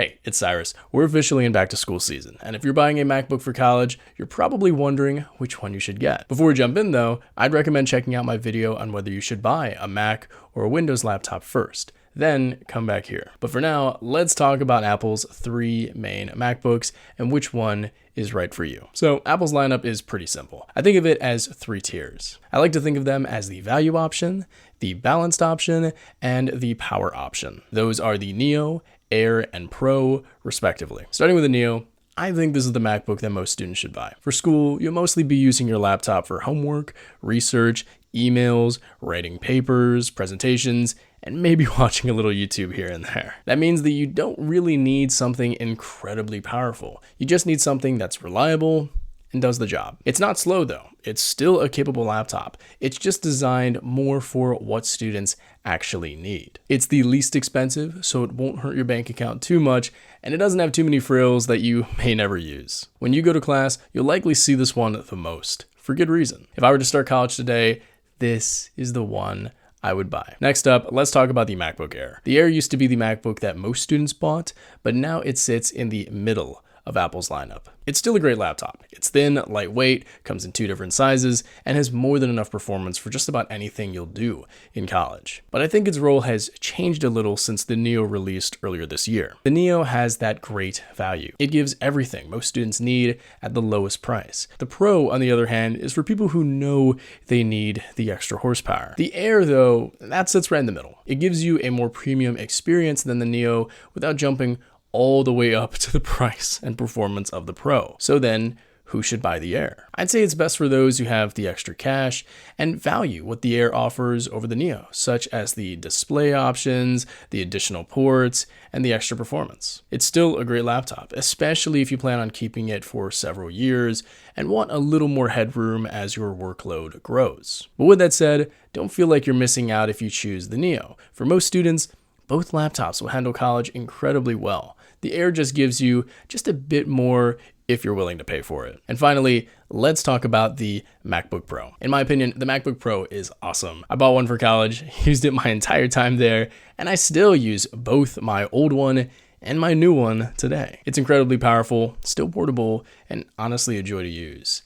Hey, it's Cyrus. We're officially in back to school season, and if you're buying a MacBook for college, you're probably wondering which one you should get. Before we jump in though, I'd recommend checking out my video on whether you should buy a Mac or a Windows laptop first. Then come back here. But for now, let's talk about Apple's 3 main MacBooks and which one is right for you. So Apple's lineup is pretty simple. I think of it as 3 tiers. I like to think of them as the value option, the balanced option, and the power option. Those are the Neo, Air, and Pro, respectively. Starting with the Neo, I think this is the MacBook that most students should buy. For school, you'll mostly be using your laptop for homework, research, emails, writing papers, presentations, and maybe watching a little YouTube here and there. That means that you don't really need something incredibly powerful. You just need something that's reliable and does the job. It's not slow though. It's still a capable laptop. It's just designed more for what students actually need. It's the least expensive, so it won't hurt your bank account too much, and it doesn't have too many frills that you may never use. When you go to class, you'll likely see this one the most, for good reason. If I were to start college today, this is the one I would buy. Next up, let's talk about the MacBook Air. The Air used to be the MacBook that most students bought, but now it sits in the middle of Apple's lineup. It's still a great laptop. It's thin, lightweight, comes in 2 different sizes, and has more than enough performance for just about anything you'll do in college. But I think its role has changed a little since the Neo released earlier this year. The Neo has that great value. It gives everything most students need at the lowest price. The Pro, on the other hand, is for people who know they need the extra horsepower. The Air, though, that sits right in the middle. It gives you a more premium experience than the Neo without jumping all the way up to the price and performance of the Pro. So then, who should buy the Air? I'd say it's best for those who have the extra cash and value what the Air offers over the Neo, such as the display options, the additional ports, and the extra performance. It's still a great laptop, especially if you plan on keeping it for several years and want a little more headroom as your workload grows. But with that said, don't feel like you're missing out if you choose the Neo. For most students, both laptops will handle college incredibly well. The Air just gives you just a bit more if you're willing to pay for it. And finally, let's talk about the MacBook Pro. In my opinion, the MacBook Pro is awesome. I bought one for college, used it my entire time there, and I still use both my old one and my new one today. It's incredibly powerful, still portable, and honestly a joy to use.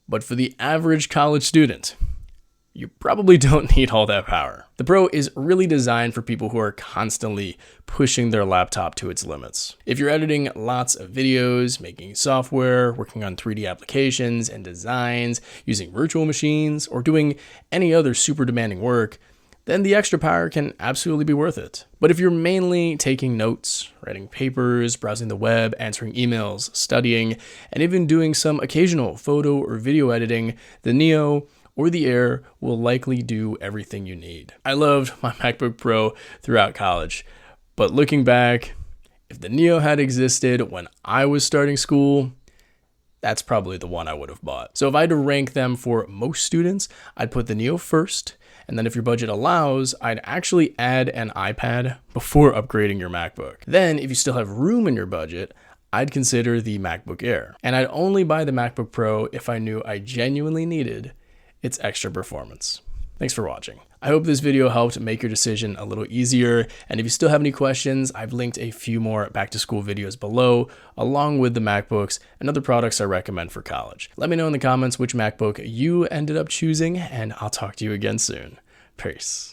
But for the average college student, you probably don't need all that power. The Pro is really designed for people who are constantly pushing their laptop to its limits. If you're editing lots of videos, making software, working on 3D applications and designs, using virtual machines, or doing any other super demanding work, then the extra power can absolutely be worth it. But if you're mainly taking notes, writing papers, browsing the web, answering emails, studying, and even doing some occasional photo or video editing, the Neo or the Air will likely do everything you need. I loved my MacBook Pro throughout college, but looking back, if the Neo had existed when I was starting school, that's probably the one I would have bought. So if I had to rank them for most students, I'd put the Neo first, and then if your budget allows, I'd actually add an iPad before upgrading your MacBook. Then if you still have room in your budget, I'd consider the MacBook Air. And I'd only buy the MacBook Pro if I knew I genuinely needed its extra performance. Thanks for watching. I hope this video helped make your decision a little easier, and if you still have any questions, I've linked a few more back to school videos below, along with the MacBooks and other products I recommend for college. Let me know in the comments which MacBook you ended up choosing, and I'll talk to you again soon. Peace.